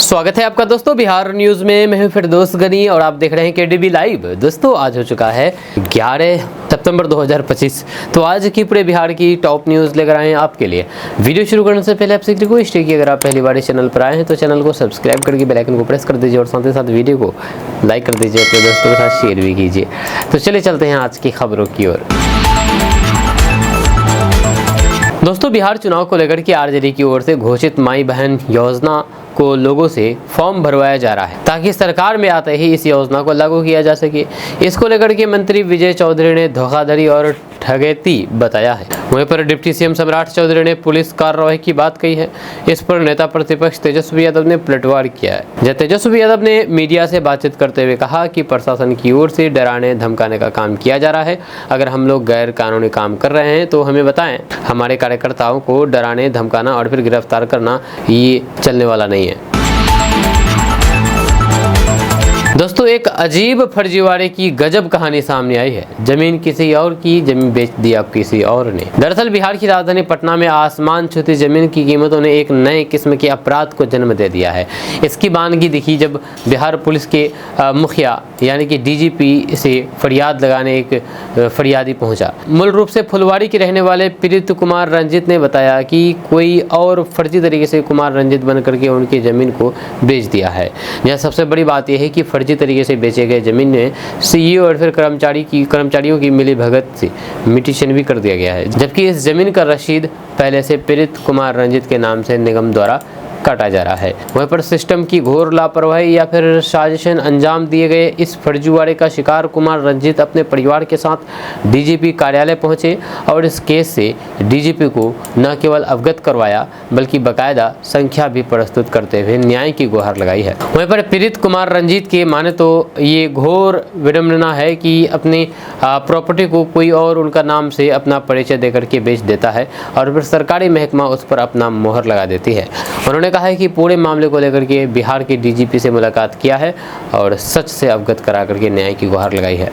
स्वागत है आपका दोस्तों बिहार न्यूज़ में। मैं हूं फिरदौस गनी और आप देख रहे हैं केडीबी लाइव। दोस्तों आज हो चुका है 11 सितंबर 2025। तो आज की पूरे बिहार की टॉप न्यूज़ लेकर आए हैं आपके लिए। वीडियो शुरू करने से पहले आपसे रिक्वेस्ट है कि अगर आप पहली बार इस चैनल पर आए हैं तो चैनल को सब्सक्राइब करके बेल आइकन को प्रेस कर दीजिए और साथ ही साथ वीडियो को लाइक कर दीजिए, अपने दोस्तों के साथ शेयर भी कीजिए। तो चलिए चलते हैं आज की खबरों की ओर। दोस्तों बिहार चुनाव को लेकर के आरजेडी की ओर से घोषित माई बहन योजना को लोगों से फॉर्म भरवाया जा रहा है ताकि सरकार में आते ही इस योजना को लागू किया जा सके। इसको लेकर के मंत्री विजय चौधरी ने धोखाधड़ी और ठगेती बताया है। वहीं पर डिप्टी सीएम सम्राट चौधरी ने पुलिस कार्रवाई की बात कही है। इस पर नेता प्रतिपक्ष तेजस्वी यादव ने पलटवार किया है। जब तेजस्वी यादव ने मीडिया से बातचीत करते हुए कहा कि प्रशासन की ओर से डराने धमकाने का काम किया जा रहा है। अगर हम लोग गैर कानूनी काम कर रहे हैं तो हमें बताएं। हमारे कार्यकर्ताओं को डराने धमकाना और फिर गिरफ्तार करना ये चलने वाला नहीं है। दोस्तों एक अजीब फर्जीवाड़े की गजब कहानी सामने आई है। जमीन किसी और की, जमीन बेच दी अब किसी और ने। दरअसल बिहार की राजधानी पटना में आसमान छूती जमीन की कीमतों ने एक नए किस्म के अपराध को जन्म दे दिया है। इसकी बानगी दिखी जब बिहार पुलिस के मुखिया यानी कि डीजीपी से फरियाद लगाने एक फरियादी पहुंचा। मूल रूप से फुलवाड़ी के रहने वाले पीड़ित कुमार रंजीत ने बताया कि कोई और फर्जी तरीके से कुमार रंजीत बन करके उनकी जमीन को बेच दिया है। यह सबसे बड़ी बात यह है कि फर्जी तरीके से बेचे गए जमीन में सीईओ और फिर कर्मचारियों की मिली भगत से म्यूटेशन भी कर दिया गया है, जबकि इस जमीन का रसीद पहले से पीड़ित कुमार रंजीत के नाम से निगम द्वारा काटा जा रहा है। वहीं पर सिस्टम की घोर लापरवाही या फिर साजिशन अंजाम दिए गए इस फर्जीवाड़े का शिकार कुमार रंजीत अपने परिवार के साथ डीजीपी कार्यालय पहुंचे और इस केस से डीजीपी को न केवल अवगत करवाया बल्कि बकायदा संख्या भी प्रस्तुत करते हुए न्याय की गुहार लगाई है। वहीं पर पीड़ित कुमार रंजीत के माने तो ये घोर विडंबना है कि अपनी प्रॉपर्टी को कोई और उनका नाम से अपना परिचय देकर के बेच देता है और फिर सरकारी महकमा उस पर अपना मोहर लगा देती है। उन्होंने कहा है कि पूरे मामले को लेकर के बिहार के डीजीपी से मुलाकात किया है और सच से अवगत करा करके न्याय की गुहार लगाई है।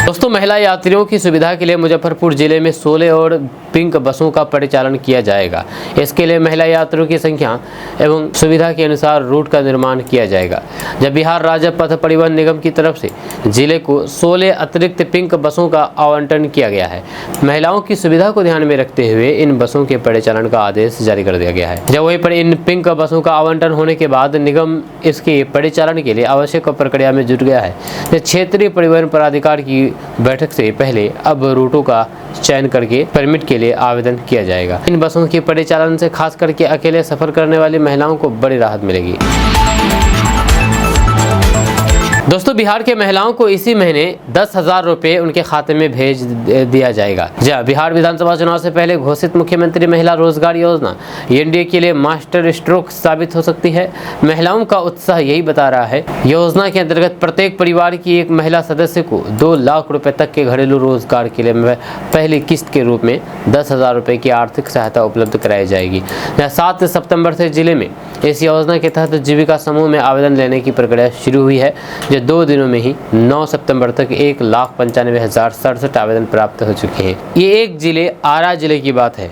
दोस्तों महिला यात्रियों की सुविधा के लिए मुजफ्फरपुर जिले में 16 और पिंक बसों का परिचालन किया जाएगा। इसके लिए महिला यात्रियों की संख्या एवं सुविधा के अनुसार रूट का निर्माण किया जाएगा। जब बिहार राज्य पथ परिवहन निगम की तरफ से जिले को 16 अतिरिक्त पिंक बसों का आवंटन किया गया है। महिलाओं की सुविधा को ध्यान में रखते हुए इन बसों के परिचालन का आदेश जारी कर दिया गया है। जब वहीं पर इन पिंक बसों का आवंटन होने के बाद निगम इसके परिचालन के लिए आवश्यक प्रक्रिया में जुट गया है। क्षेत्रीय परिवहन प्राधिकार की बैठक से पहले अब रूटों का चयन करके परमिट के लिए आवेदन किया जाएगा। इन बसों के परिचालन से खास करके अकेले सफर करने वाली महिलाओं को बड़ी राहत मिलेगी। दोस्तों बिहार के महिलाओं को इसी महीने 10,000 रुपये उनके खाते में भेज दिया जाएगा। जहाँ बिहार विधानसभा चुनाव से पहले घोषित मुख्यमंत्री महिला रोजगार योजना एनडीए के लिए मास्टर स्ट्रोक साबित हो सकती है। महिलाओं का उत्साह यही बता रहा है। योजना के अंतर्गत प्रत्येक परिवार की एक महिला सदस्य को 2 लाख रुपए तक के घरेलू रोजगार के लिए पहली किस्त के रूप में 10,000 रुपये की आर्थिक सहायता उपलब्ध कराई जाएगी। 7 सितंबर से जिले में इस योजना के तहत जीविका समूह में आवेदन लेने की प्रक्रिया शुरू हुई है। 2 दिनों में ही 9 सितंबर तक 1,95,067 आवेदन प्राप्त हो चुके हैं। ये एक जिले आरा जिले की बात है।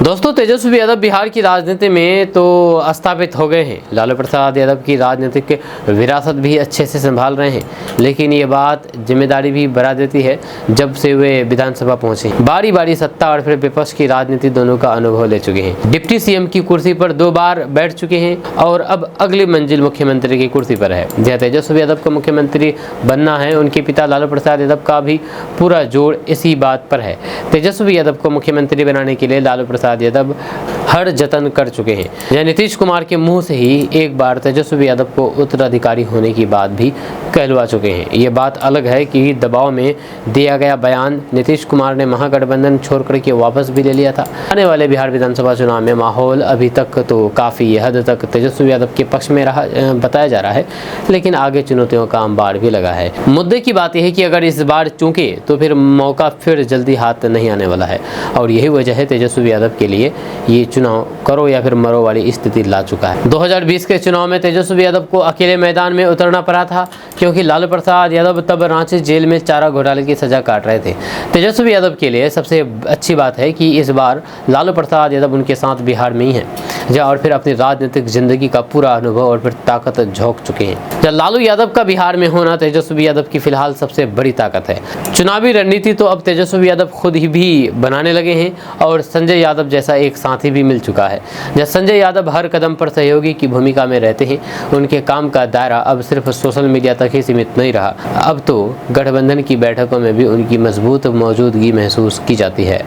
दोस्तों तेजस्वी यादव बिहार की राजनीति में तो स्थापित हो गए हैं। लालू प्रसाद यादव की राजनीतिक विरासत भी अच्छे से संभाल रहे हैं, लेकिन ये बात जिम्मेदारी भी बढ़ा देती है। जब से वे विधानसभा पहुंचे बारी बारी सत्ता और फिर विपक्ष की राजनीति दोनों का अनुभव ले चुके हैं। डिप्टी सीएम की कुर्सी पर 2 बार बैठ चुके हैं और अब अगली मंजिल मुख्यमंत्री की कुर्सी पर है। जहाँ तेजस्वी यादव को मुख्यमंत्री बनना है, उनके पिता लालू प्रसाद यादव का भी पूरा जोर इसी बात पर है। तेजस्वी यादव को मुख्यमंत्री बनाने के लिए लालू प्रसाद यादव हर जतन कर चुके हैं। यह नीतीश कुमार के मुंह से ही एक बार तेजस्वी यादव को उत्तराधिकारी होने की बात भी कहलवा चुके हैं। ये बात अलग है कि दबाव में दिया गया बयान नीतीश कुमार ने महागठबंधन छोड़ करके वापस भी ले लिया था। आने वाले बिहार विधानसभा चुनाव में माहौल अभी तक तो काफ़ी हद तक तेजस्वी यादव के पक्ष में रहा बताया जा रहा है, लेकिन आगे चुनौतियों का अंबार भी लगा है। मुद्दे की बात यह है कि अगर इस बार चूके तो फिर मौका फिर जल्दी हाथ नहीं आने वाला है और यही वजह है तेजस्वी यादव के लिए ये चुनाव करो या फिर मरो वाली स्थिति ला चुका है। 2020 के चुनाव में तेजस्वी यादव को अकेले मैदान में उतरना पड़ा था, क्योंकि लालू प्रसाद यादव तब रांची जेल में चारा घोटाले की सजा काट रहे थे। तेजस्वी यादव के लिए सबसे अच्छी बात है कि इस बार लालू प्रसाद यादव उनके साथ बिहार में ही हैं, और फिर अपनी राजनीतिक जिंदगी का पूरा अनुभव और फिर ताकत झोंक चुके हैं। लालू यादव का बिहार में होना तेजस्वी यादव की फिलहाल सबसे बड़ी ताकत है। चुनावी रणनीति तो अब तेजस्वी यादव खुद ही भी बनाने लगे हैं और संजय यादव जैसा एक साथी भी मिल चुका है। जब संजय यादव हर कदम पर सहयोगी की भूमिका में रहते हैं, उनके काम का दायरा अब सिर्फ सोशल मीडिया तक ही सीमित नहीं रहा, अब तो गठबंधन की बैठकों में भी उनकी मजबूत मौजूदगी महसूस की जाती है।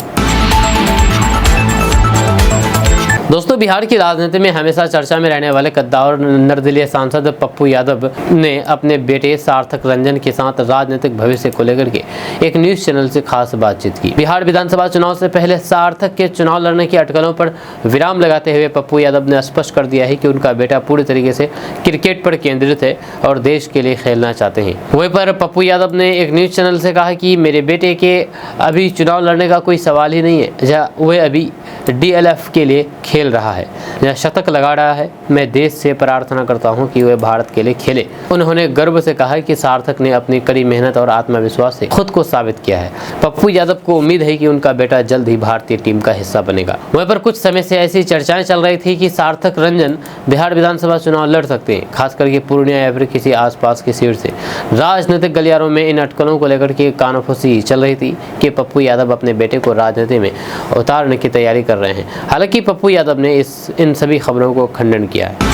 दोस्तों, बिहार की राजनीति में हमेशा चर्चा में रहने वाले कद्दावर निर्दलीय सांसद पप्पू यादव ने अपने बेटे सार्थक रंजन के साथ राजनीतिक भविष्य को लेकर के एक न्यूज चैनल से खास बातचीत की। बिहार विधानसभा चुनाव से पहले सार्थक के चुनाव लड़ने की अटकलों पर विराम लगाते हुए पप्पू यादव ने स्पष्ट कर दिया है कि उनका बेटा पूरी तरीके से क्रिकेट पर केंद्रित है और देश के लिए खेलना चाहते हैं। वहीं पर पप्पू यादव ने एक न्यूज चैनल से कहा कि मेरे बेटे के अभी चुनाव लड़ने का कोई सवाल ही नहीं है, वह अभी DLF के लिए खेल रहा है या शतक लगा रहा है। मैं देश से प्रार्थना करता हूं कि वह भारत के लिए खेले। उन्होंने गर्व से कहा कि सार्थक ने अपनी कड़ी मेहनत और आत्मविश्वास से खुद को साबित किया है। पप्पू यादव को उम्मीद है कि उनका बेटा जल्द ही भारतीय टीम का हिस्सा बनेगा। वहीं पर कुछ समय से ऐसी चर्चाएं चल रही थी कि सार्थक रंजन बिहार विधानसभा चुनाव लड़ सकते हैं, खास करके पूर्णिया या फिर किसी आसपास की सीट से। राजनीतिक गलियारों में इन अटकलों को लेकर के कानाफूसी चल रही थी कि पप्पू यादव अपने बेटे को राजनीति में उतारने की तैयारी कर रहे हैं। हालांकि पप्पू यादव ने इन सभी खबरों को खंडन किया है।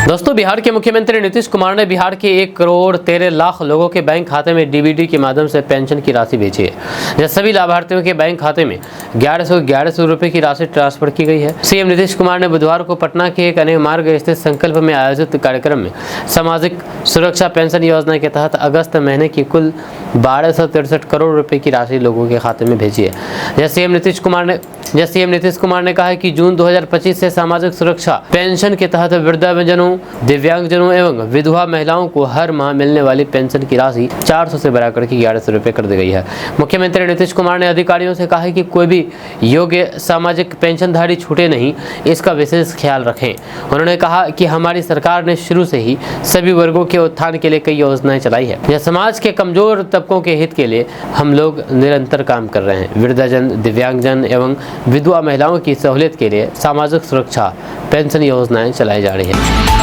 दोस्तों, बिहार के मुख्यमंत्री नीतीश कुमार ने बिहार के 1 करोड़ 13 लाख लोगों के बैंक खाते में DBT के माध्यम से पेंशन की राशि भेजी है। यह सभी लाभार्थियों के बैंक खाते में 1111 रुपए की राशि ट्रांसफर की गई है। सीएम नीतीश कुमार ने बुधवार को पटना के एक अनेक मार्ग स्थित संकल्प में आयोजित कार्यक्रम में सामाजिक सुरक्षा पेंशन योजना के तहत अगस्त महीने की कुल 1263 करोड़ रुपए की राशि लोगों के खाते में भेजी है। यह सीएम नीतीश कुमार ने कहा है कि जून 2025 से सामाजिक सुरक्षा पेंशन के तहत वृद्धाजनों, दिव्यांगजनों एवं विधवा महिलाओं को हर माह मिलने वाली पेंशन की राशि 400 से बढ़ाकर के 1100 रुपए कर दी गई है। मुख्यमंत्री नीतीश कुमार ने अधिकारियों से कहा है कि कोई भी योग्य सामाजिक पेंशनधारी छूटे नहीं, इसका विशेष ख्याल रखें। उन्होंने कहा कि हमारी सरकार ने शुरू से ही सभी वर्गों के उत्थान के लिए कई योजनाएं चलाई है। यह समाज के कमजोर तबकों के हित के लिए हम लोग निरंतर काम कर रहे हैं। वृद्धाजन, दिव्यांगजन एवं विधवा महिलाओं की सहूलियत के लिए सामाजिक सुरक्षा पेंशन योजनाएं चलाई जा रही है।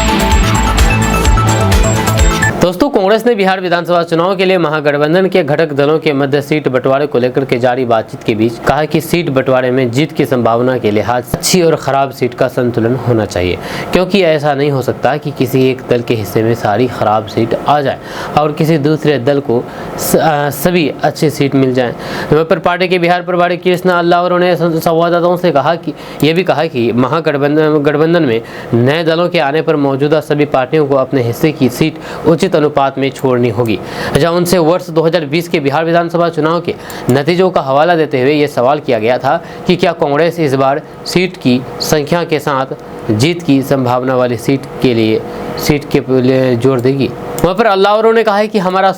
दोस्तों, कांग्रेस ने बिहार विधानसभा चुनाव के लिए महागठबंधन के घटक दलों के मध्य सीट बंटवारे को लेकर के जारी बातचीत के बीच कहा कि सीट बंटवारे में जीत की संभावना के लिहाज अच्छी और खराब सीट का संतुलन होना चाहिए, क्योंकि ऐसा नहीं हो सकता कि किसी एक दल के हिस्से में सारी खराब सीट आ जाए और किसी दूसरे दल को सभी अच्छी सीट मिल जाए। वहीं पर पार्टी के बिहार प्रभारी कृष्ण अल्लावरो ने संवाददाताओं से कहा कि महागठबंधन में नए दलों के आने पर मौजूदा सभी पार्टियों को अपने हिस्से की सीट उचित अनुपात में छोड़नी होगी। जहां उनसे वर्ष 2020 के बिहार विधानसभा चुनाव के नतीजों का हवाला देते हुए यह सवाल किया गया था कि क्या कांग्रेस इस बार सीट की संख्या के साथ जीत की संभावना वाली सीट के लिए जोर देगी। वहाँ पर कृष्ण अल्लावरो ने कहा है कि हमारा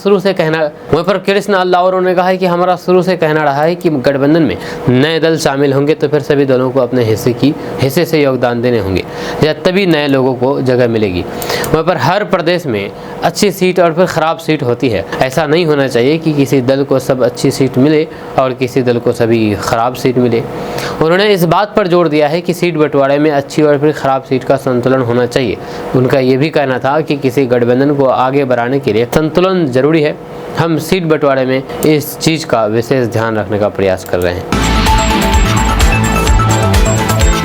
शुरू से कहना रहा है कि गठबंधन में नए दल शामिल होंगे तो फिर सभी दलों को अपने हिस्से से योगदान देने होंगे, या तभी नए लोगों को जगह मिलेगी। वहाँ पर हर प्रदेश में अच्छी सीट और फिर खराब सीट होती है। ऐसा नहीं होना चाहिए कि किसी दल को सब अच्छी सीट मिले और किसी दल को सभी खराब सीट मिले। उन्होंने इस बात पर जोर दिया है कि सीट बंटवारे में अच्छी और फिर खराब सीट का संतुलन होना चाहिए। उनका ये भी कहना था कि किसी गठबंधन को आगे बढ़ाने के लिए संतुलन जरूरी है। हम सीट बंटवारे में इस चीज का विशेष ध्यान रखने का प्रयास कर रहे हैं।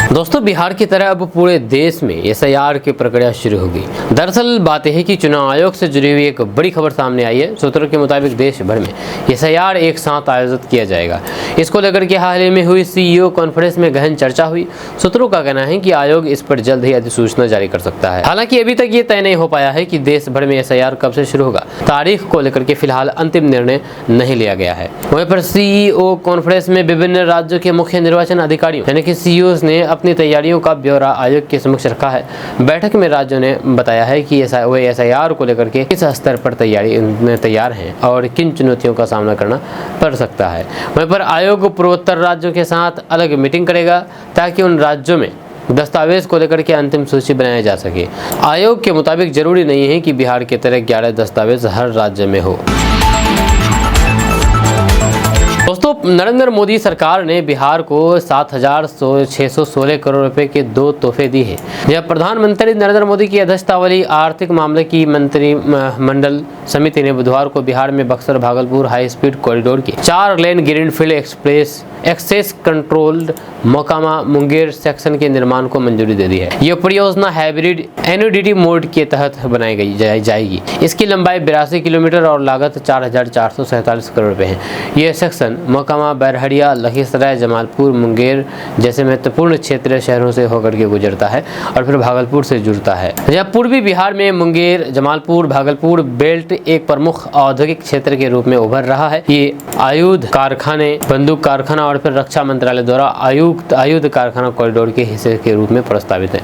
दोस्तों, बिहार की तरह अब पूरे देश में SIR की प्रक्रिया शुरू होगी। दरअसल बात यह है कि चुनाव आयोग से जुड़ी हुई एक बड़ी खबर सामने आई है। सूत्रों के मुताबिक देश भर में SIR एक साथ आयोजित किया जाएगा। इसको लेकर के हाल ही में हुई CEO कॉन्फ्रेंस में गहन चर्चा हुई। सूत्रों का कहना है कि आयोग इस पर जल्द ही अधिसूचना जारी कर सकता है। हालांकि अभी तक ये तय नहीं हो पाया है कि देश भर में SIR कब से शुरू होगा। तारीख को लेकर के फिलहाल अंतिम निर्णय नहीं लिया गया है। वहीं पर CEO कॉन्फ्रेंस में विभिन्न राज्यों के मुख्य निर्वाचन अधिकारियों यानी कि CEOs ने अपने अपनी तैयारियों का ब्यौरा आयोग के समक्ष रखा है। बैठक में राज्यों ने बताया है कि वे SIR को लेकर के किस स्तर पर तैयार हैं और किन चुनौतियों का सामना करना पड़ सकता है। वहीं पर आयोग पूर्वोत्तर राज्यों के साथ अलग मीटिंग करेगा ताकि उन राज्यों में दस्तावेज को लेकर के अंतिम सूची बनाया जा सके। आयोग के मुताबिक जरूरी नहीं है कि बिहार की तरह 11 दस्तावेज हर राज्य में हो। दोस्तों, नरेंद्र मोदी सरकार ने बिहार को 7,616 करोड़ रुपए के 2 तोहफे दिए हैं। यह प्रधानमंत्री नरेंद्र मोदी की अध्यक्षता वाली आर्थिक मामले की मंत्रिमंडल समिति ने बुधवार को बिहार में Buxar Bhagalpur high speed corridor की 4 lane greenfield access controlled Mokama Munger section के निर्माण को मंजूरी दे दी है। यह परियोजना हाइब्रिड NODT मोड के तहत बनाई जाएगी। इसकी लंबाई 82 किलोमीटर और लागत 4,447 करोड़ रुपए है। यह सेक्शन मोकामा, बैरहड़िया, लखीसराय, जमालपुर, मुंगेर जैसे महत्वपूर्ण क्षेत्रीय शहरों से होकर के गुजरता है और फिर भागलपुर से जुड़ता है। जहाँ पूर्वी बिहार में मुंगेर, जमालपुर, भागलपुर बेल्ट एक प्रमुख औद्योगिक क्षेत्र के रूप में उभर रहा है। ये आयुध कारखाने, बंदूक कारखाना और फिर रक्षा मंत्रालय द्वारा आयुध कारखाना कॉरिडोर के हिस्से के रूप में प्रस्तावित है।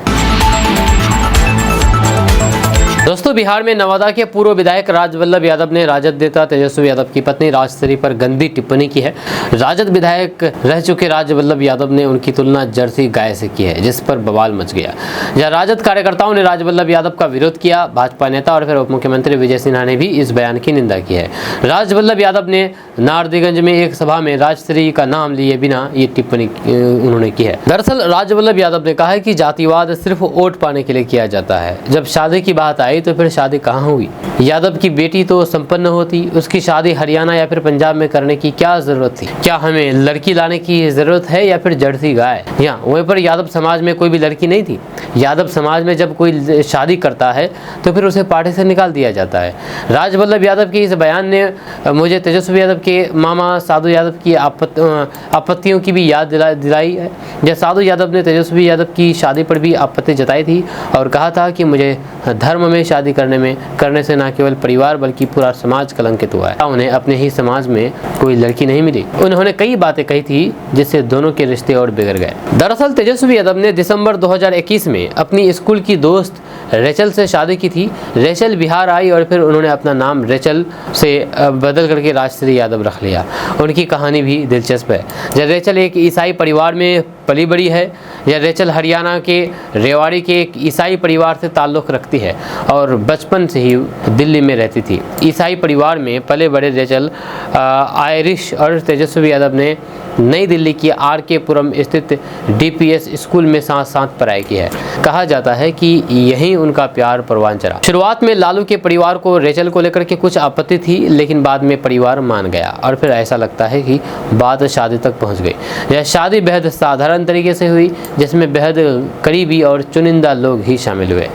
दोस्तों, बिहार में नवादा के पूर्व विधायक राजवल्लभ यादव ने राजद नेता तेजस्वी यादव की पत्नी राजश्री पर गंदी टिप्पणी की है। राजद विधायक रह चुके राजवल्लभ यादव ने उनकी तुलना जर्सी गाय से की है, जिस पर बवाल मच गया। जहां राजद कार्यकर्ताओं ने राजवल्लभ यादव का विरोध किया, भाजपा नेता और फिर उप मुख्यमंत्री विजय सिन्हा ने भी इस बयान की निंदा की है। राजवल्लभ यादव ने नारदीगंज में एक सभा में राजश्री का नाम लिए बिना ये टिप्पणी उन्होंने की है। दरअसल राजवल्लभ यादव ने कहा है कि जातिवाद सिर्फ वोट पाने के लिए किया जाता है। जब शादी की बात आई तो फिर शादी कहाँ हुई? यादव की बेटी तो संपन्न होती, उसकी शादी हरियाणा या फिर पंजाब में करने की क्या जरूरत थी? क्या हमें लड़की लाने की जरूरत है या फिर जर्सी गाय? यहाँ वहीं पर यादव समाज में कोई भी लड़की नहीं थी। यादव समाज में जब कोई शादी करता है तो फिर उसे पार्टी से निकाल दिया जाता है। राजवल्लभ यादव के इस बयान ने मुझे तेजस्वी यादव के मामा साधु यादव की आपत्तियों की भी याद दिलाई है। जब साधु यादव ने तेजस्वी यादव की शादी पर भी आपत्ति जताई थी और कहा था कि मुझे धर्म में शादी करने से न केवल परिवार बल्कि पूरा समाज कलंकित हुआ है। उन्हें अपने ही समाज में कोई लड़की नहीं मिली। उन्होंने कई बातें कही थी जिससे दोनों के रिश्ते और बिगड़ गए। दरअसल तेजस्वी यादव ने दिसंबर 2021 में अपनी स्कूल की दोस्त रेचल से शादी की थी। रेचल बिहार आई और फिर उन्होंने अपना नाम रेचल से बदल करके राजश्री यादव रख लिया। उनकी कहानी भी दिलचस्प है। जब रेचल एक ईसाई परिवार में पली बड़ी है। यह रेचल हरियाणा के रेवाड़ी के एक ईसाई परिवार से ताल्लुक़ रखती है और बचपन से ही दिल्ली में रहती थी। ईसाई परिवार में पले बड़े रेचल आयरिश और तेजस्वी यादव ने नई दिल्ली की RK पुरम स्थित DPS स्कूल में साथ साथ पढ़ाई की है। कहा जाता है कि यहीं उनका प्यार परवान चढ़ा। शुरुआत में लालू के परिवार को रेचल को लेकर के कुछ आपत्ति थी, लेकिन बाद में परिवार मान गया और फिर ऐसा लगता है कि बात शादी तक पहुंच गई। यह शादी बेहद साधारण तरीके से हुई, जिसमें बेहद करीबी और चुनिंदा लोग ही शामिल हुए।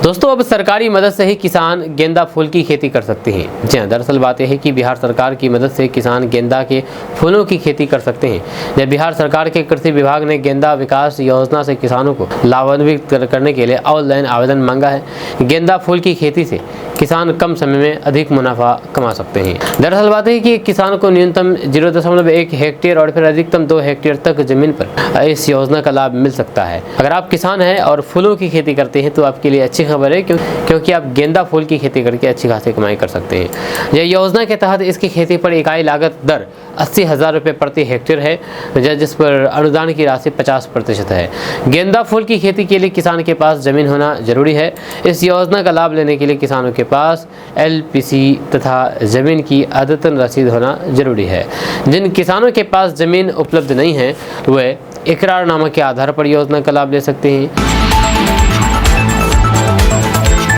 दोस्तों, अब सरकारी मदद से ही किसान गेंदा फूल की खेती कर सकते हैं। जी हाँ, दरअसल बात यह है कि बिहार सरकार की मदद से किसान गेंदा के फूलों की खेती कर सकते हैं। जब बिहार सरकार के कृषि विभाग ने गेंदा विकास योजना से किसानों को लाभान्वित करने के लिए ऑनलाइन आवेदन मांगा है। गेंदा फूल की खेती से किसान कम समय में अधिक मुनाफा कमा सकते हैं। दरअसल बात है कि किसान को न्यूनतम 0.1 हेक्टेयर और फिर अधिकतम 2 हेक्टेयर तक जमीन पर इस योजना का लाभ मिल सकता है। अगर आप किसान हैं और फूलों की खेती करते हैं तो आपके लिए अच्छी खबर है, क्योंकि आप गेंदा फूल की खेती करके अच्छी खासी कमाई कर सकते हैं। यह योजना के तहत इसकी खेती पर इकाई लागत दर 80,000 रुपये प्रति हेक्टेयर है, जिस पर अनुदान की राशि 50% है। गेंदा फूल की खेती के लिए किसान के पास जमीन होना जरूरी है। इस योजना का लाभ लेने के लिए किसानों के पास LPC तथा जमीन की अद्यतन रसीद होना जरूरी है। जिन किसानों के पास जमीन उपलब्ध नहीं है वे इकरारनामा के आधार पर योजना का लाभ ले सकते हैं।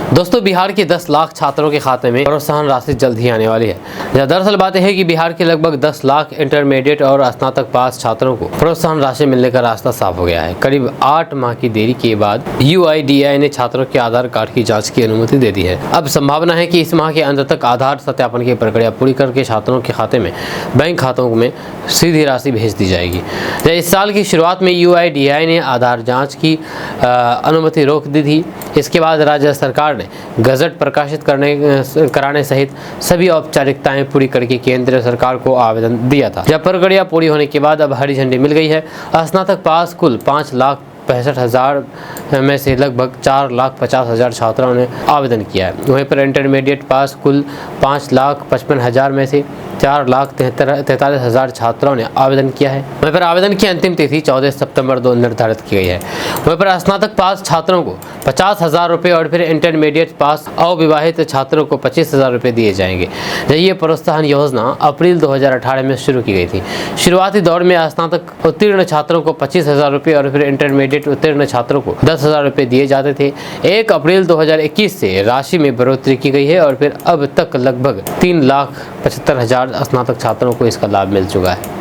दोस्तों, बिहार के 10 लाख छात्रों के खाते में प्रोत्साहन राशि जल्द ही आने वाली है। दरअसल बात यह है कि बिहार के लगभग 10 लाख इंटरमीडिएट और स्नातक पास छात्रों को प्रोत्साहन राशि मिलने का रास्ता साफ हो गया है। करीब 8 माह की देरी के बाद UIDAI ने छात्रों के आधार कार्ड की जांच की अनुमति दे दी है। अब संभावना है कि इस माह के अंत तक आधार सत्यापन की प्रक्रिया पूरी करके छात्रों के खाते में बैंक खातों में सीधी राशि भेज दी जाएगी। इस साल की शुरुआत में UIDAI ने आधार जाँच की अनुमति रोक दी थी। इसके बाद राज्य सरकार ने गजट प्रकाशित कराने सहित सभी औपचारिकताएं पूरी करके केंद्र सरकार को आवेदन दिया था। जब प्रक्रिया पूरी होने के बाद अब हरी झंडी मिल गई है। स्नातक पास कुल 5,65,000 में से लगभग 4,50,000 छात्राओं ने आवेदन किया है। वहीं पर इंटरमीडिएट पास कुल 5,55,000 में से 4,43,000 छात्राओं ने आवेदन किया है। वहीं पर आवेदन की अंतिम तिथि 14 सितंबर 2 निर्धारित की गई है। वहीं पर स्नातक पास छात्रों को 50,000 रुपये और फिर इंटरमीडिएट पास अविवाहित छात्रों को 25,000 रुपये दिए जाएंगे। ये प्रोत्साहन योजना अप्रैल 2018 में शुरू की गई थी। शुरुआती दौर में स्नातक उत्तीर्ण छात्रों को 25,000 रुपये और फिर इंटरमीडिएट उत्तीर्ण छात्रों को 10,000 रुपये दिए जाते थे। 1 अप्रैल 2021 से राशि में बढ़ोतरी की गई है और फिर अब तक लगभग 3,75,000 स्नातक छात्रों को इसका लाभ मिल चुका है।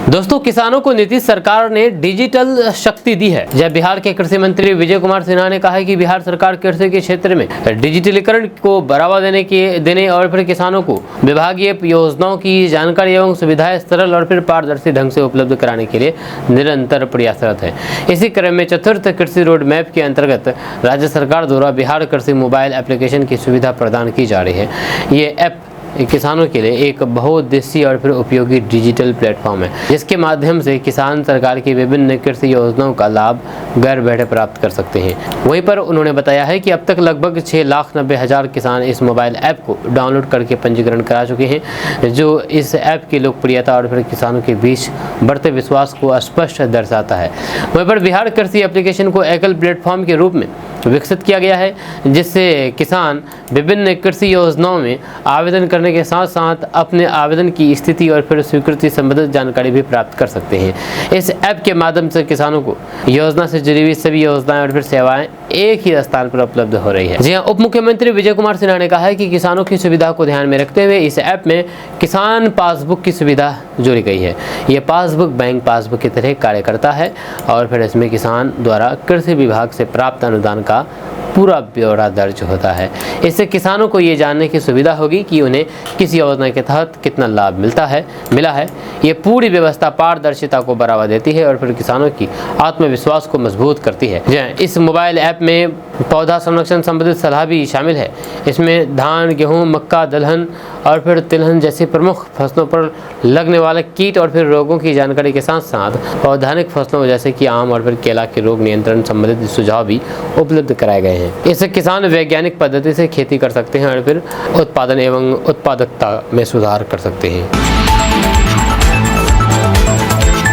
दोस्तों, किसानों को नीतीश सरकार ने डिजिटल शक्ति दी है। जब बिहार के कृषि मंत्री विजय कुमार सिन्हा ने कहा है कि बिहार सरकार कृषि के क्षेत्र में डिजिटलीकरण को बढ़ावा देने और फिर किसानों को विभागीय योजनाओं की जानकारी एवं सुविधाएं सरल और फिर पारदर्शी ढंग से उपलब्ध कराने के लिए निरंतर प्रयासरत है। इसी क्रम में चतुर्थ कृषि रोड मैप के अंतर्गत राज्य सरकार द्वारा बिहार कृषि मोबाइल एप्लीकेशन की सुविधा प्रदान की जा रही है। ये ऐप किसानों के लिए एक बहुउद्देशीय और फिर उपयोगी डिजिटल प्लेटफॉर्म है, जिसके माध्यम से किसान सरकार की विभिन्न कृषि योजनाओं का लाभ घर बैठे प्राप्त कर सकते हैं। वहीं पर उन्होंने बताया है कि अब तक लगभग 6,90,000 किसान इस मोबाइल ऐप को डाउनलोड करके पंजीकरण करा चुके हैं, जो इस ऐप की लोकप्रियता और फिर किसानों के बीच बढ़ते विश्वास को स्पष्ट दर्शाता है। वहीं पर बिहार कृषि एप्लीकेशन को एकल प्लेटफॉर्म के रूप में विकसित किया गया है, जिससे किसान विभिन्न कृषि योजनाओं में आवेदन करने के साथ साथ अपने आवेदन की स्थिति और फिर स्वीकृति संबंधित जानकारी भी प्राप्त कर सकते हैं। इस ऐप के माध्यम से किसानों को योजना से जुड़ी हुई सभी योजनाएं और फिर सेवाएं एक ही स्थान पर उपलब्ध हो रही है। जी हां, उप मुख्यमंत्री विजय कुमार सिन्हा ने कहा है कि किसानों की सुविधा को ध्यान में रखते हुए इस ऐप में किसान पासबुक की सुविधा जोड़ी गई है। ये पासबुक बैंक पासबुक की तरह कार्य करता है और फिर इसमें किसान द्वारा कृषि विभाग से प्राप्त अनुदान का पूरा ब्यौरा दर्ज होता है। इससे किसानों को ये जानने की सुविधा होगी कि उन्हें किस योजना के तहत कितना लाभ मिला है। ये पूरी व्यवस्था पारदर्शिता को बढ़ावा देती है और फिर किसानों की आत्मविश्वास को मजबूत करती है। इस मोबाइल ऐप में पौधा संरक्षण संबंधित सलाह भी शामिल है। इसमें धान, गेहूँ, मक्का, दलहन और फिर तिलहन जैसी प्रमुख फसलों पर लगने वाले कीट और फिर रोगों की जानकारी के साथ साथ पौधानिक फसलों जैसे कि आम और फिर केला के रोग नियंत्रण संबंधित सुझाव भी उपलब्ध कराए गए हैं। इससे किसान वैज्ञानिक पद्धति से खेती कर सकते हैं और फिर उत्पादन एवं उत्पादकता में सुधार कर सकते हैं।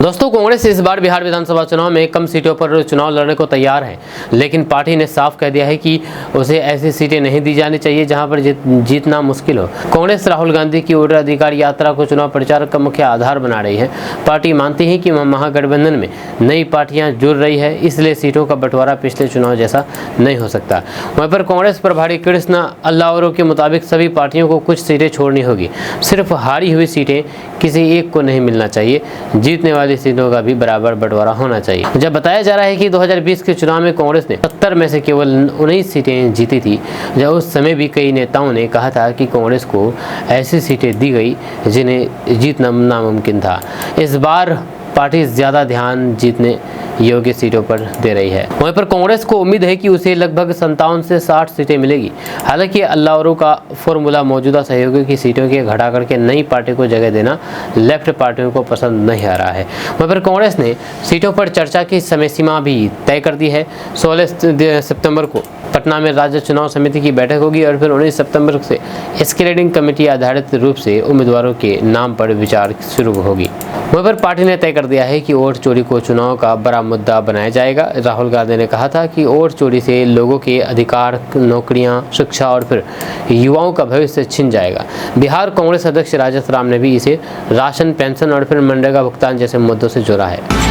दोस्तों, कांग्रेस इस बार बिहार विधानसभा चुनाव में कम सीटों पर चुनाव लड़ने को तैयार है, लेकिन पार्टी ने साफ कह दिया है कि उसे ऐसी सीटें नहीं दी जानी चाहिए जहां पर जीतना मुश्किल हो। कांग्रेस राहुल गांधी की वोटाधिकार यात्रा को चुनाव प्रचार का मुख्य आधार बना रही है। पार्टी मानती है कि महागठबंधन में नई पार्टियां जुड़ रही है, इसलिए सीटों का बंटवारा पिछले चुनाव जैसा नहीं हो सकता। वहीं पर कांग्रेस प्रभारी कृष्ण अल्लावरो के मुताबिक सभी पार्टियों को कुछ सीटें छोड़नी होगी। सिर्फ हारी हुई सीटें किसी एक को नहीं मिलना चाहिए, जीतने वाली सीटों का भी बराबर बंटवारा होना चाहिए। जब बताया जा रहा है कि 2020 के चुनाव में कांग्रेस ने 70 में से केवल 19 सीटें जीती थी, जब उस समय भी कई नेताओं ने कहा था कि कांग्रेस को ऐसी सीटें दी गई जिन्हें जीतना नामुमकिन था। इस बार पार्टी ज़्यादा ध्यान जीतने योग्य सीटों पर दे रही है। वहीं पर कांग्रेस को उम्मीद है कि उसे लगभग 57 से 60 सीटें मिलेगी। हालांकि अल्लावरो का फॉर्मूला मौजूदा सहयोगियों की सीटों के घटा करके नई पार्टी को जगह देना लेफ्ट पार्टियों को पसंद नहीं आ रहा है। वहीं पर कांग्रेस ने सीटों पर चर्चा की समय सीमा भी तय कर दी है। 16 सितंबर को पटना में राज्य चुनाव समिति की बैठक होगी और फिर 19 सितंबर से स्क्रीनिंग कमेटी आधारित रूप से उम्मीदवारों के नाम पर विचार शुरू होगी। वहीं पर पार्टी ने तय कर दिया है कि वोट चोरी को चुनाव का बड़ा मुद्दा बनाया जाएगा। राहुल गांधी ने कहा था कि वोट चोरी से लोगों के अधिकार, नौकरियां, शिक्षा और फिर युवाओं का भविष्य छिन जाएगा। बिहार कांग्रेस अध्यक्ष राजेश राम ने भी इसे राशन, पेंशन और फिर मनरेगा भुगतान जैसे मुद्दों से जोड़ा है।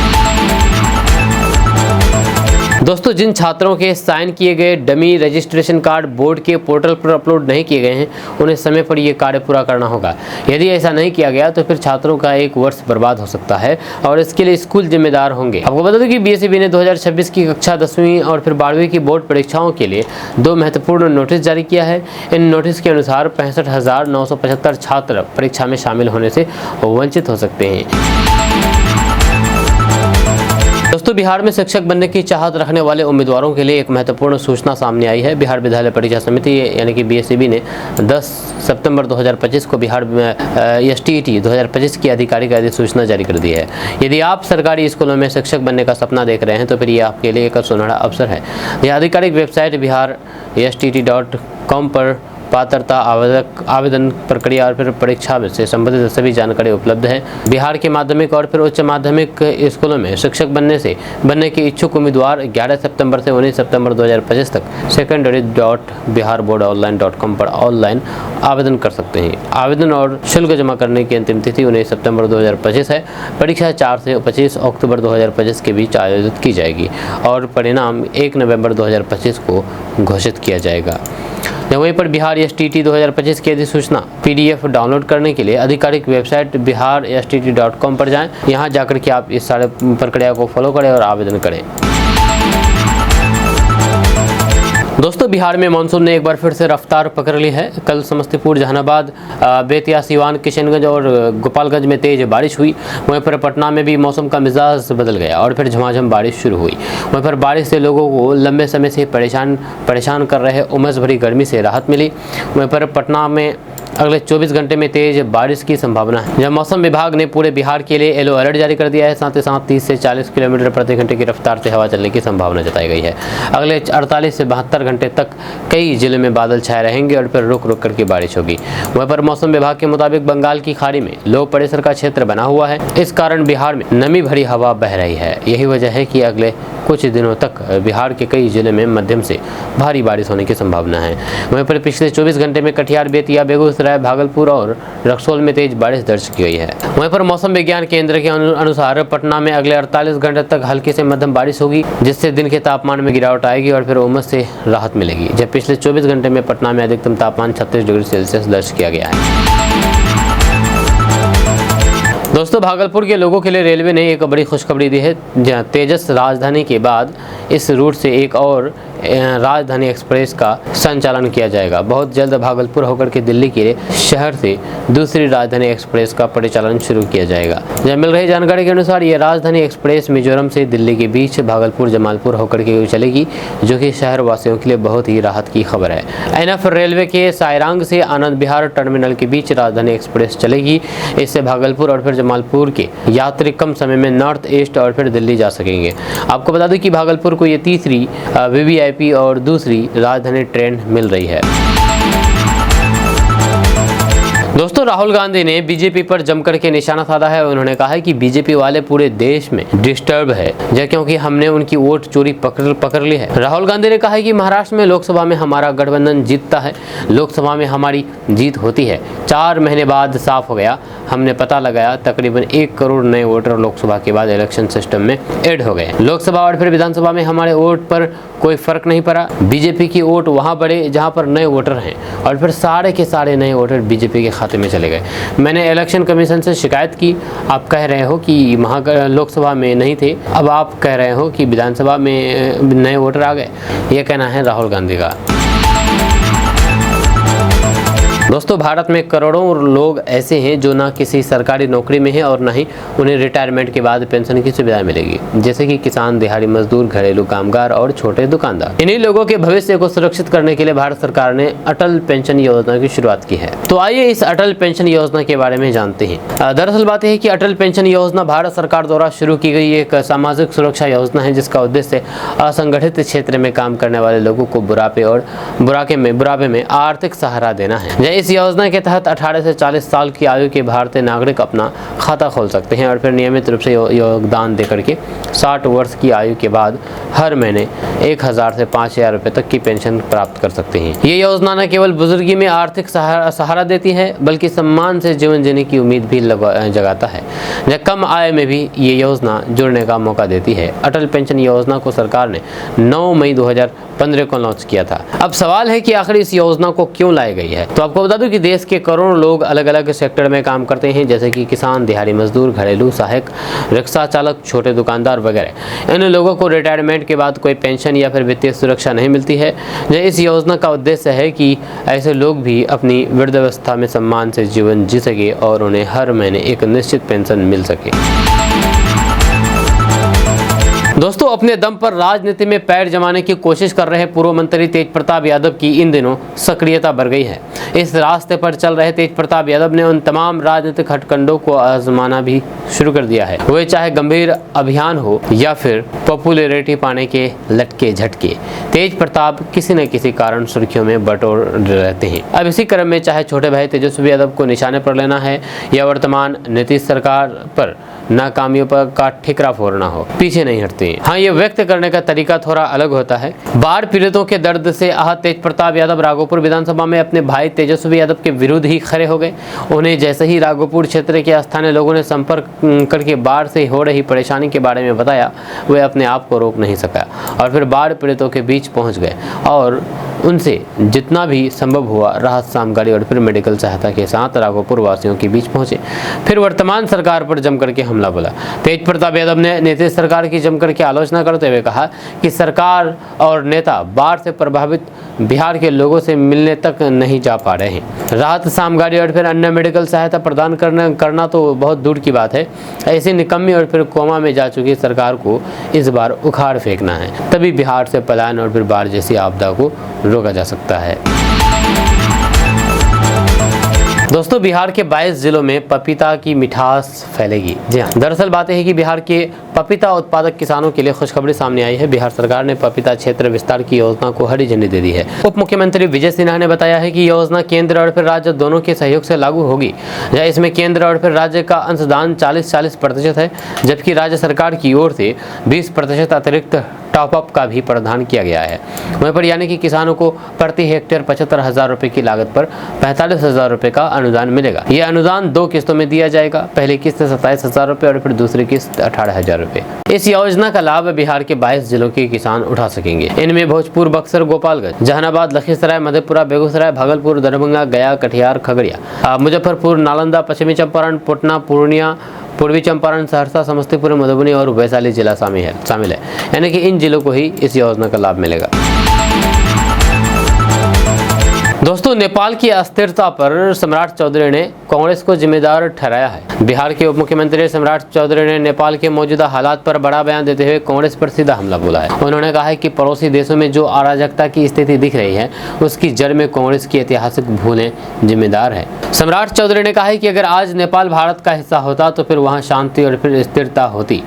दोस्तों, जिन छात्रों के साइन किए गए डमी रजिस्ट्रेशन कार्ड बोर्ड के पोर्टल पर अपलोड नहीं किए गए हैं, उन्हें समय पर यह कार्य पूरा करना होगा। यदि ऐसा नहीं किया गया तो फिर छात्रों का 1 वर्ष बर्बाद हो सकता है और इसके लिए स्कूल जिम्मेदार होंगे। आपको बता दें कि बीएसईबी ने 2026 की कक्षा 10वीं और फिर 12वीं की बोर्ड परीक्षाओं के लिए 2 महत्वपूर्ण नोटिस जारी किया है। इन नोटिस के अनुसार 65,975 छात्र परीक्षा में शामिल होने से वंचित हो सकते हैं। दोस्तों, बिहार में शिक्षक बनने की चाहत रखने वाले उम्मीदवारों के लिए एक महत्वपूर्ण सूचना सामने आई है। बिहार विद्यालय परीक्षा समिति यानी कि बीएसईबी ने 10 सितंबर 2025 को बिहार STET 2025 की आधिकारिक अधिसूचना जारी कर दी है। यदि आप सरकारी स्कूलों में शिक्षक बनने का सपना देख रहे हैं तो फिर ये आपके लिए एक सुनहरा अवसर है। यह आधिकारिक वेबसाइट बिहार STET.com पर पात्रता, आवेदन प्रक्रिया और फिर परीक्षा से संबंधित सभी जानकारी उपलब्ध है। बिहार के माध्यमिक और फिर उच्च माध्यमिक स्कूलों में शिक्षक बनने के इच्छुक उम्मीदवार 11 सितंबर से 19 सितंबर 2025 तक secondary.biharboardonline.com पर ऑनलाइन आवेदन कर सकते हैं। आवेदन और शुल्क जमा करने की अंतिम तिथि 19 सितंबर 2025 है। परीक्षा 4 से 25 अक्टूबर 2025 के बीच आयोजित की जाएगी और परिणाम 1 नवंबर 2025 को घोषित किया जाएगा। वहीं पर बिहार STET 2025 की अधिसूचना PDF डाउनलोड करने के लिए आधिकारिक वेबसाइट बिहार STET.com पर जाएं। यहां जाकर के आप इस सारे प्रक्रिया को फॉलो करें और आवेदन करें। दोस्तों, बिहार में मानसून ने एक बार फिर से रफ्तार पकड़ ली है। कल समस्तीपुर, जहानाबाद, बेतिया, सिवान, किशनगंज और गोपालगंज में तेज बारिश हुई। वहीं पर पटना में भी मौसम का मिजाज बदल गया और फिर झमाझम बारिश शुरू हुई। वहीं पर बारिश से लोगों को लंबे समय से परेशान कर रहे उमस भरी गर्मी से राहत मिली। वहीं पर पटना में अगले 24 घंटे में तेज बारिश की संभावना है। जब मौसम विभाग ने पूरे बिहार के लिए येलो अलर्ट जारी कर दिया है। साथ ही साथ 30 से 40 किलोमीटर प्रति घंटे की रफ्तार से हवा चलने की संभावना जताई गई है। अगले 48 से 72 घंटे तक कई जिलों में बादल छाए रहेंगे और फिर रुक रुक करके बारिश होगी। वहीं पर मौसम विभाग के मुताबिक बंगाल की खाड़ी में लो प्रेशर का क्षेत्र बना हुआ है। इस कारण बिहार में नमी भरी हवा बह रही है। यही वजह है कि अगले कुछ दिनों तक बिहार के कई जिलों में मध्यम से भारी बारिश होने की संभावना है। वहीं पर पिछले 24 घंटे में कटिहार, बेतिया, बेगूसराय, भागलपुर और रक्सौल में तेज बारिश दर्ज की गई है। वहीं पर मौसम विज्ञान केंद्र के अनुसार पटना में अगले 48 घंटे तक हल्की से मध्यम बारिश होगी, जिससे दिन के तापमान में गिरावट आएगी और फिर उमस से राहत मिलेगी। जब पिछले 24 घंटे में पटना में अधिकतम तापमान 36 डिग्री सेल्सियस दर्ज किया गया है। दोस्तों, भागलपुर के लोगों के लिए रेलवे ने एक बड़ी खुशखबरी दी है। जहां तेजस राजधानी के बाद इस रूट से एक और राजधानी एक्सप्रेस का संचालन किया जाएगा। बहुत जल्द भागलपुर होकर के दिल्ली के शहर से दूसरी राजधानी एक्सप्रेस का परिचालन शुरू किया जाएगा। जब मिल रही जानकारी के अनुसार ये राजधानी एक्सप्रेस मिजोरम से दिल्ली के बीच भागलपुर जमालपुर होकर के चलेगी, जो कि शहर वासियों के लिए बहुत ही राहत की खबर है। NF रेलवे के सायरांग से आनंद विहार टर्मिनल के बीच राजधानी एक्सप्रेस चलेगी। इससे भागलपुर और फिर जमालपुर के यात्री कम समय में नॉर्थ ईस्ट और फिर दिल्ली जा सकेंगे। आपको बता दें कि भागलपुर को ये तीसरी VVIP और दूसरी राजधानी ट्रेन मिल रही है। दोस्तों, राहुल गांधी ने बीजेपी पर जमकर के निशाना साधा है। उन्होंने कहा है कि बीजेपी वाले पूरे देश में डिस्टर्ब है, क्योंकि हमने उनकी वोट चोरी पकड़ ली है। राहुल गांधी ने कहा है कि महाराष्ट्र में लोकसभा में हमारा गठबंधन जीतता है, लोकसभा में हमारी जीत होती है। 4 महीने बाद साफ हो गया, हमने पता लगाया तकरीबन 1 करोड़ नए वोटर लोकसभा के बाद इलेक्शन सिस्टम में ऐड हो गए। लोकसभा और फिर विधानसभा में हमारे वोट पर कोई फर्क नहीं पड़ा। बीजेपी की वोट वहां बढ़े जहां पर नए वोटर हैं और फिर सारे के सारे नए वोटर बीजेपी के खाते में चले गए। मैंने इलेक्शन कमीशन से शिकायत की। आप कह रहे हो कि लोकसभा में नहीं थे, अब आप कह रहे हो कि विधानसभा में नए वोटर आ गए। यह कहना है राहुल गांधी का। दोस्तों, भारत में करोड़ों लोग ऐसे हैं जो ना किसी सरकारी नौकरी में हैं और ना ही उन्हें रिटायरमेंट के बाद पेंशन की सुविधा मिलेगी, जैसे कि किसान, दिहाड़ी मजदूर, घरेलू कामगार और छोटे दुकानदार। इन्हीं लोगों के भविष्य को सुरक्षित करने के लिए भारत सरकार ने अटल पेंशन योजना की शुरुआत की है। तो आइए इस अटल पेंशन योजना के बारे में जानते हैं। दरअसल बात यह है कि अटल पेंशन योजना भारत सरकार द्वारा शुरू की गई एक सामाजिक सुरक्षा योजना है, जिसका उद्देश्य असंगठित क्षेत्र में काम करने वाले लोगों को बुढ़ापे में आर्थिक सहारा देना है। इस योजना के तहत 18 से 40 साल की आयु के भारतीय नागरिक अपना खाता खोल सकते हैं और फिर नियमित रूप से योगदान देकर के 60 वर्ष की आयु के बाद हर महीने 1000 से 5000 रुपए तक की पेंशन प्राप्त कर सकते हैं। ये योजना न केवल बुजुर्गी में आर्थिक सहारा देती है, बल्कि सम्मान से जीवन जीने की उम्मीद भी जगाता है। जब कम आय में भी ये योजना जुड़ने का मौका देती है। अटल पेंशन योजना को सरकार ने 9 मई 2015 को लॉन्च किया था। अब सवाल है कि आखिर इस योजना को क्यों लाई गई है। तो आपको बता दूं कि देश के करोड़ों लोग अलग अलग सेक्टर में काम करते हैं, जैसे कि किसान, दिहाड़ी मजदूर, घरेलू सहायक, रिक्शा चालक, छोटे दुकानदार वगैरह। इन लोगों को रिटायरमेंट के बाद कोई पेंशन या फिर वित्तीय सुरक्षा नहीं मिलती है। इस योजना का उद्देश्य है कि ऐसे लोग भी अपनी वृद्धावस्था में सम्मान से जीवन जी सके और उन्हें हर महीने एक निश्चित पेंशन मिल सके। दोस्तों, अपने दम पर राजनीति में पैर जमाने की कोशिश कर रहे पूर्व मंत्री तेज प्रताप यादव की इन दिनों सक्रियता बढ़ गई है। इस रास्ते पर चल रहे तेज प्रताप यादव ने उन तमाम राजनीतिक हथकंडों को आजमाना भी शुरू कर दिया है, वे चाहे गंभीर अभियान हो या फिर पॉपुलैरिटी पाने के लटके झटके। तेज प्रताप किसी न किसी कारण सुर्खियों में बटोर रहते हैं। अब इसी क्रम में चाहे छोटे भाई तेजस्वी यादव को निशाने पर लेना है या वर्तमान नीतीश सरकार पर नाकामियों पर का ठिकरा फोड़ना हो, पीछे नहीं हटते हैं। हाँ, ये व्यक्त करने का तरीका थोड़ा अलग होता है। बाढ़ पीड़ितों के दर्द से आहत तेज प्रताप यादव राघोपुर विधानसभा में अपने भाई तेजस्वी यादव के विरुद्ध ही खड़े हो गए। उन्हें जैसे ही राघोपुर क्षेत्र के स्थानीय लोगों ने संपर्क करके बाढ़ से हो रही परेशानी के बारे में बताया, वे अपने आप को रोक नहीं सका और फिर बाढ़ पीड़ितों के बीच पहुंच गए और उनसे जितना भी संभव हुआ राहत सामग्री और फिर मेडिकल सहायता के साथ राघोपुर वासियों के बीच पहुंचे। फिर वर्तमान सरकार पर जमकर के हमला बोला। तेज प्रताप यादव ने नीतीश सरकार की जमकर के आलोचना करते हुए कहा कि सरकार और नेता बाढ़ से प्रभावित बिहार के लोगों से मिलने तक नहीं जा पा रहे हैं। राहत सामग्री और फिर अन्य मेडिकल सहायता प्रदान करना तो बहुत दूर की बात है। ऐसी निकम्मी और फिर कोमा में जा चुकी सरकार को इस बार उखाड़ फेंकना है, तभी बिहार से पलायन और फिर बाढ़ जैसी आपदा को रोका जा सकता है। दोस्तों, बिहार के 22 जिलों में पपीता की मिठास फैलेगी। जी हाँ, दरअसल बात है कि बिहार के पपीता उत्पादक किसानों के लिए खुशखबरी सामने आई है। बिहार सरकार ने पपीता क्षेत्र विस्तार की योजना को हरी झंडी दे दी है। उप मुख्यमंत्री विजय सिन्हा ने बताया है कि योजना केंद्र और फिर राज्य दोनों के सहयोग से लागू होगी। इसमें केंद्र और फिर राज्य का अंशदान 40-40% है, जबकि राज्य सरकार की ओर से 20% अतिरिक्त टॉपअप का भी प्रावधान किया गया है। वहीं पर यानी कि किसानों को प्रति हेक्टेयर 75,000 रुपए की लागत पर 45,000 रुपए का अनुदान मिलेगा। यह अनुदान 2 किस्तों में दिया जाएगा। पहली किस्त 27,000 रुपए और फिर दूसरी किस्त 18,000 रुपए। इस योजना का लाभ बिहार के 22 जिलों के किसान उठा सकेंगे। इनमें भोजपुर, बक्सर, गोपालगंज, जहानाबाद, लखीसराय, मधेपुरा, बेगूसराय, भागलपुर, दरभंगा, गया, कटिहार, खगड़िया, मुजफ्फरपुर, नालंदा, पश्चिमी चंपारण, पटना, पूर्णिया, पूर्वी चंपारण, सहरसा, समस्तीपुर, मधुबनी और वैशाली जिला शामिल है। यानी कि इन जिलों को ही इस योजना का लाभ मिलेगा। दोस्तों, नेपाल की अस्थिरता पर सम्राट चौधरी ने कांग्रेस को जिम्मेदार ठहराया है। बिहार के उप मुख्यमंत्री सम्राट चौधरी ने नेपाल के मौजूदा हालात पर बड़ा बयान देते हुए कांग्रेस पर सीधा हमला बोला है। उन्होंने कहा है कि पड़ोसी देशों में जो अराजकता की स्थिति दिख रही है, उसकी जड़ में कांग्रेस की ऐतिहासिक भूलें जिम्मेदार है। सम्राट चौधरी ने कहा है कि अगर आज नेपाल भारत का हिस्सा होता तो फिर वहाँ शांति और फिर स्थिरता होती।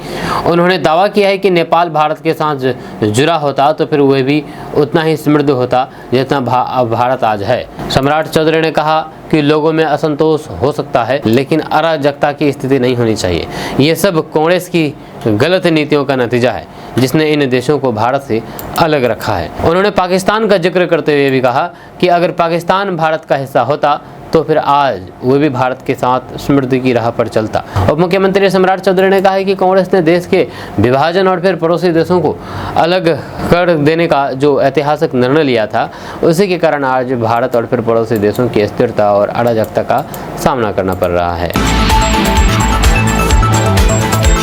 उन्होंने दावा किया है कि नेपाल भारत के साथ जुड़ा होता तो फिर वह भी उतना ही समृद्ध होता जितना भारत आज है। सम्राट चौधरी ने कहा कि लोगों में असंतोष हो सकता है, लेकिन अराजकता की स्थिति नहीं होनी चाहिए। ये सब कांग्रेस की गलत नीतियों का नतीजा है, जिसने इन देशों को भारत से अलग रखा है। उन्होंने पाकिस्तान का जिक्र करते हुए भी कहा कि अगर पाकिस्तान भारत का हिस्सा होता तो फिर आज वो भी भारत के साथ समृद्धि की राह पर चलता। उप मुख्यमंत्री सम्राट चौधरी ने कहा है कि कांग्रेस ने देश के विभाजन और फिर पड़ोसी देशों को अलग कर देने का जो ऐतिहासिक निर्णय लिया था, उसी के कारण आज भारत और फिर पड़ोसी देशों की अस्थिरता और अराजकता का सामना करना पड़ रहा है।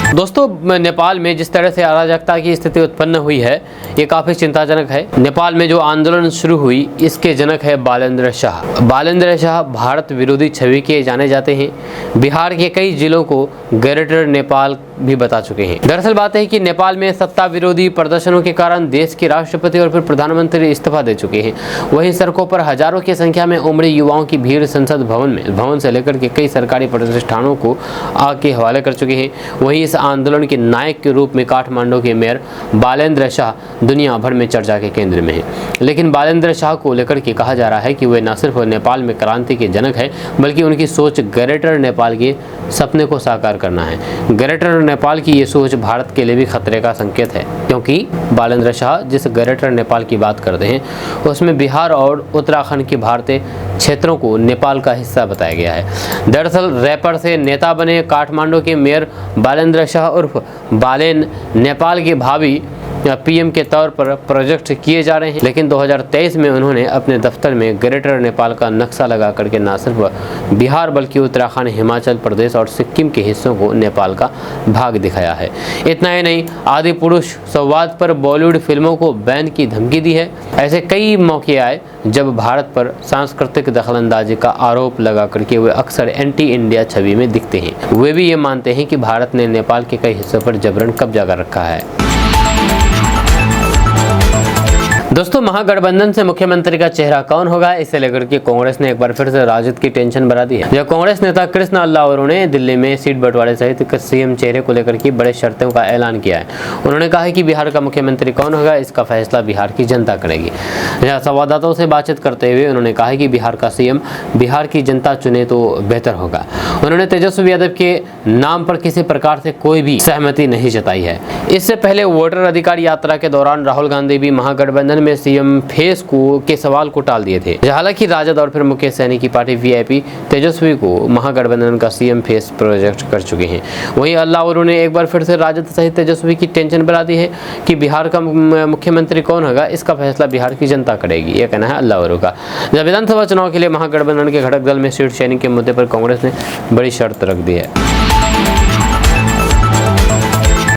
दोस्तों, नेपाल में जिस तरह से अराजकता की स्थिति उत्पन्न हुई है, ये काफ़ी चिंताजनक है। नेपाल में जो आंदोलन शुरू हुई, इसके जनक है बालेंद्र शाह। बालेंद्र शाह भारत विरोधी छवि के जाने जाते हैं। बिहार के कई जिलों को ग्रेटर नेपाल भी बता चुके हैं। दरअसल बात है कि नेपाल में सत्ता विरोधी प्रदर्शनों के कारण देश के राष्ट्रपति और फिर प्रधानमंत्री इस्तीफा दे चुके हैं। वहीं सड़कों पर हजारों की संख्या में उमड़ी युवाओं की भीड़ संसद भवन से लेकर के कई सरकारी प्रतिष्ठानों को आग के हवाले कर चुके हैं। वहीं इस आंदोलन के नायक के रूप में काठमांडू के मेयर बालेंद्र शाह दुनिया भर में चर्चा के केंद्र में है। लेकिन बालेंद्र शाह को लेकर के कहा जा रहा है कि वे न सिर्फ नेपाल में क्रांति के जनक है, बल्कि उनकी सोच ग्रेटर नेपाल के सपने को साकार करना है। ग्रेटर नेपाल की ये सोच भारत के लिए भी खतरे का संकेत है, क्योंकि बालेंद्र शाह जिस ग्रेटर नेपाल की बात करते हैं, उसमें बिहार और उत्तराखंड के भारतीय क्षेत्रों को नेपाल का हिस्सा बताया गया है। दरअसल रैपर से नेता बने काठमांडू के मेयर बालेंद्र शाह उर्फ बालेन नेपाल के भावी पीएम के तौर पर प्रोजेक्ट किए जा रहे हैं। लेकिन 2023 में उन्होंने अपने दफ्तर में ग्रेटर नेपाल का नक्शा लगा करके न सिर्फ बिहार बल्कि उत्तराखंड, हिमाचल प्रदेश और सिक्किम के हिस्सों को नेपाल का भाग दिखाया है। इतना ही नहीं, आदि पुरुष संवाद पर बॉलीवुड फिल्मों को बैन की धमकी दी है। ऐसे कई मौके आए जब भारत पर सांस्कृतिक दखलंदाजी का आरोप लगा करके वे अक्सर एंटी इंडिया छवि में दिखते हैं। वे भी ये मानते हैं कि भारत ने नेपाल के कई हिस्सों पर जबरन कब्जा कर रखा है। दोस्तों, महागठबंधन से मुख्यमंत्री का चेहरा कौन होगा, इसे लेकर के कांग्रेस ने एक बार फिर से राजद की टेंशन बढ़ा दी है। जब कांग्रेस नेता कृष्ण अल्लावरू ने दिल्ली में सीट बंटवारे सहित सीएम चेहरे को लेकर के बड़े शर्तों का ऐलान किया है। उन्होंने कहा है कि बिहार का मुख्यमंत्री कौन होगा, इसका फैसला बिहार की जनता करेगी। संवाददाताओं से बातचीत करते हुए उन्होंने कहा कि बिहार का सीएम बिहार की जनता चुने तो बेहतर होगा। उन्होंने तेजस्वी यादव के नाम पर किसी प्रकार से कोई भी सहमति नहीं जताई है। इससे पहले वोटर अधिकार यात्रा के दौरान राहुल गांधी भी महागठबंधन में सीएम फेस के सवाल को टाल दिए थे। हालांकि राजद और फिर मुकेश सहनी की पार्टी वीआईपी तेजस्वी को महागठबंधन का सीएम फेस प्रोजेक्ट कर चुके हैं। वहीं अल्लावरू ने एक बार फिर से राजद सहित तेजस्वी की टेंशन बढ़ा दी है कि बिहार का मुख्यमंत्री कौन होगा, इसका फैसला बिहार की जनता करेगी, यह कहना है अल्लावरू का। जब विधानसभा चुनाव के लिए महागठबंधन के घटक दल में सीट शेयरिंग के मुद्दे पर कांग्रेस ने बड़ी शर्त रख दी है।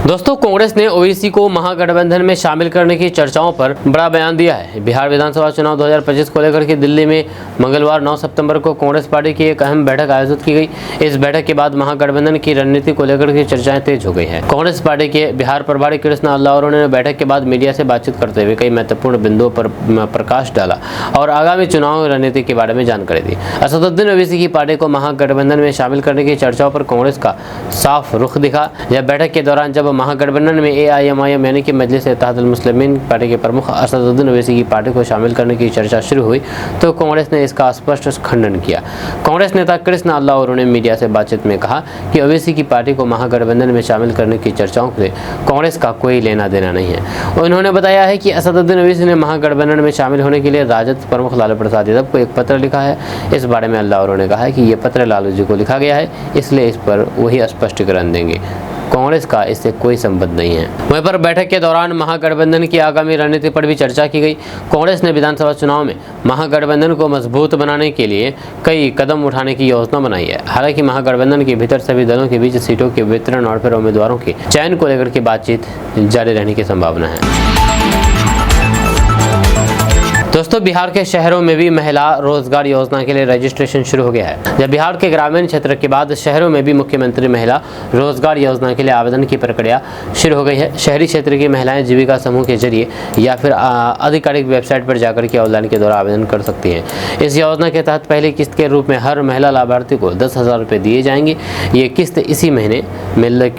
दोस्तों, कांग्रेस ने ओबीसी को महागठबंधन में शामिल करने की चर्चाओं पर बड़ा बयान दिया है। बिहार विधानसभा चुनाव 2025 को लेकर के दिल्ली में मंगलवार 9 सितंबर को कांग्रेस पार्टी की एक अहम बैठक आयोजित की गई। इस बैठक के बाद महागठबंधन की रणनीति को लेकर के चर्चाएं तेज हो गई है। कांग्रेस पार्टी के बिहार प्रभारी कृष्ण अल्लावरू ने बैठक के बाद मीडिया से बातचीत करते हुए कई महत्वपूर्ण बिंदुओं पर प्रकाश डाला और आगामी चुनाव रणनीति के बारे में जानकारी दी। असदुद्दीन ओवैसी की पार्टी को महागठबंधन में शामिल करने की चर्चाओं पर कांग्रेस का साफ रुख दिखा। यह बैठक के दौरान जब महागठबंधन में एआईएमआईएम यानी कि मजलिस इत्तेहादुल मुस्लिमीन पार्टी के प्रमुख असदुद्दीन ओवैसी की पार्टी को शामिल करने की चर्चा शुरू हुई तो कांग्रेस ने इसका स्पष्ट खंडन किया। कांग्रेस नेता कृष्ण अल्लावरू ने मीडिया से बातचीत में कहा कि ओवैसी की पार्टी को महागठबंधन में शामिल करने की चर्चाओं से कांग्रेस का कोई लेना देना नहीं है। उन्होंने बताया है कि असदुद्दीन ओवैसी ने महागठबंधन में शामिल होने के लिए राजद प्रमुख लालू प्रसाद यादव को एक पत्र लिखा है। इस बारे में अल्लावरू ने कहा है कि ये पत्र लालू जी को लिखा गया है, इसलिए इस पर वही स्पष्टीकरण देंगे। कांग्रेस का इससे कोई संबंध नहीं है। वहीं पर बैठक के दौरान महागठबंधन की आगामी रणनीति पर भी चर्चा की गई। कांग्रेस ने विधानसभा चुनाव में महागठबंधन को मजबूत बनाने के लिए कई कदम उठाने की योजना बनाई है। हालांकि महागठबंधन के भीतर सभी दलों के बीच सीटों के वितरण और फिर उम्मीदवारों के चयन को लेकर के बातचीत जारी रहने की संभावना है। दोस्तों, बिहार के शहरों में भी महिला रोजगार योजना के लिए रजिस्ट्रेशन शुरू हो गया है। जब बिहार के ग्रामीण क्षेत्र के बाद शहरों में भी मुख्यमंत्री महिला रोजगार योजना के लिए आवेदन की प्रक्रिया शुरू हो गई है। शहरी क्षेत्र की महिलाएं जीविका समूह के जरिए या फिर आधिकारिक वेबसाइट पर जाकर के ऑनलाइन के द्वारा आवेदन कर सकती हैं। इस योजना के तहत पहली किस्त के रूप में हर महिला लाभार्थी को 10,000 रुपये दिए जाएंगे। ये किस्त इसी महीने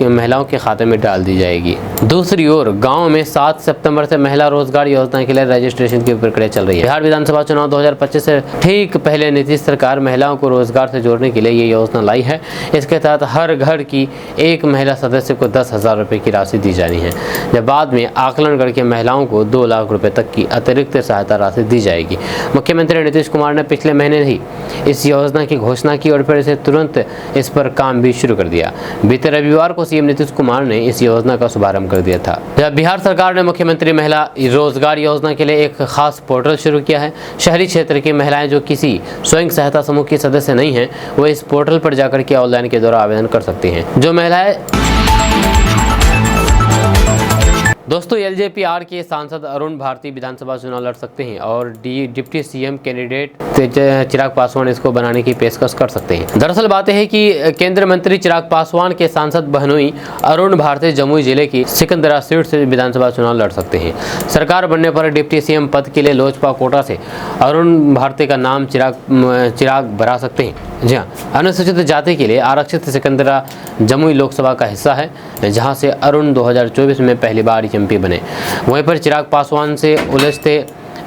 महिलाओं के खाते में डाल दी जाएगी। दूसरी ओर गाँव में 7 सितम्बर से महिला रोजगार योजना के लिए रजिस्ट्रेशन की प्रक्रिया चल रही है। बिहार विधानसभा चुनाव 2025 से ठीक पहले नीतीश सरकार महिलाओं को रोजगार से जोड़ने के लिए ये योजना लाई है। इसके तहत हर घर की एक महिला सदस्य को 10,000 रुपये की राशि दी जानी है, जब बाद में आकलन करके महिलाओं को 2 लाख रुपए तक की अतिरिक्त सहायता राशि दी जाएगी। मुख्यमंत्री नीतीश कुमार ने पिछले महीने ही इस योजना की घोषणा की और फिर इसे तुरंत इस पर काम भी शुरू कर दिया। बीते रविवार को सीएम नीतीश कुमार ने इस योजना का शुभारंभ कर दिया था। जब बिहार सरकार ने मुख्यमंत्री महिला रोजगार योजना के लिए एक खास पोर्टल शुरू किया है। शहरी क्षेत्र की महिलाएं जो किसी स्वयं सहायता समूह की सदस्य नहीं हैं, वो इस पोर्टल पर जाकर के ऑनलाइन के द्वारा आवेदन कर सकती हैं। जो महिलाएं दोस्तों, एलजेपी के सांसद अरुण भारती विधानसभा चुनाव लड़ सकते हैं और deputy CM candidate Chirag Paswan इसको बनाने की पेशकश कर सकते हैं। दरअसल बात है कि केंद्रीय मंत्री चिराग पासवान के सांसद बहनोई अरुण भारती जमुई जिले की सिकंदरा सीट से विधानसभा चुनाव लड़ सकते हैं। सरकार बनने पर डिप्टी सीएम पद के लिए लोजपा कोटा से अरुण भारती का नाम चिराग भरा सकते हैं। जी हाँ, अनुसूचित जाति के लिए आरक्षित सिकंदरा जमुई लोकसभा का हिस्सा है, जहां से अरुण 2024 में पहली बार एमपी बने। वहीं पर चिराग पासवान से उलझते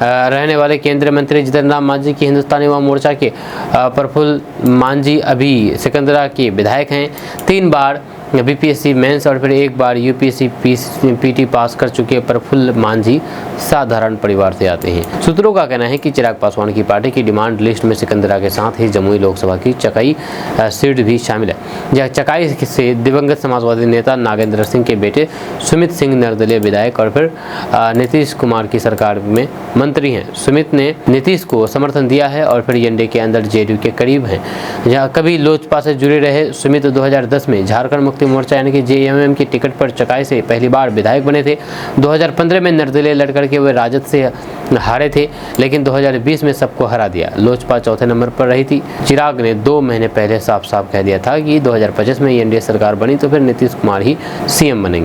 रहने वाले केंद्रीय मंत्री जितन राम मांझी की हिंदुस्तानी युवा मोर्चा के प्रफुल्ल मांझी अभी सिकंदरा के विधायक हैं। 3 बार बीपीएससी मेंस और फिर 1 बार यूपीएससी पीटी पास कर चुके प्रफुल्ल मांझी साधारण परिवार से आते हैं। सूत्रों का कहना है कि चिराग पासवान की पार्टी की डिमांड लिस्ट में सिकंदरा के साथ ही जमुई लोकसभा की चकाई सीट भी शामिल है। यह चकाई से दिवंगत समाजवादी नेता नागेंद्र सिंह के बेटे सुमित सिंह निर्दलीय विधायक और फिर नीतीश कुमार की सरकार में मंत्री हैं। सुमित ने नीतीश को समर्थन दिया है और फिर एनडीए के अंदर जेडीयू के करीब हैं। जहाँ कभी लोजपा से जुड़े रहे सुमित 2010 में झारखंड मुक्ति मोर्चा यानी कि जेएमएम की टिकट पर चकाई से पहली बार विधायक बने थे। 2015 में निर्दलीय लड़कर के वे राजद से हारे थे, लेकिन 2020 में सबको हरा दिया। लोजपा चौथे नंबर पर रही थी। चिराग ने 2 महीने पहले साफ साफ कह दिया था कि 2025 में एनडीए सरकार बनी तो फिर नीतीश कुमार ही सीएम बनेंगे।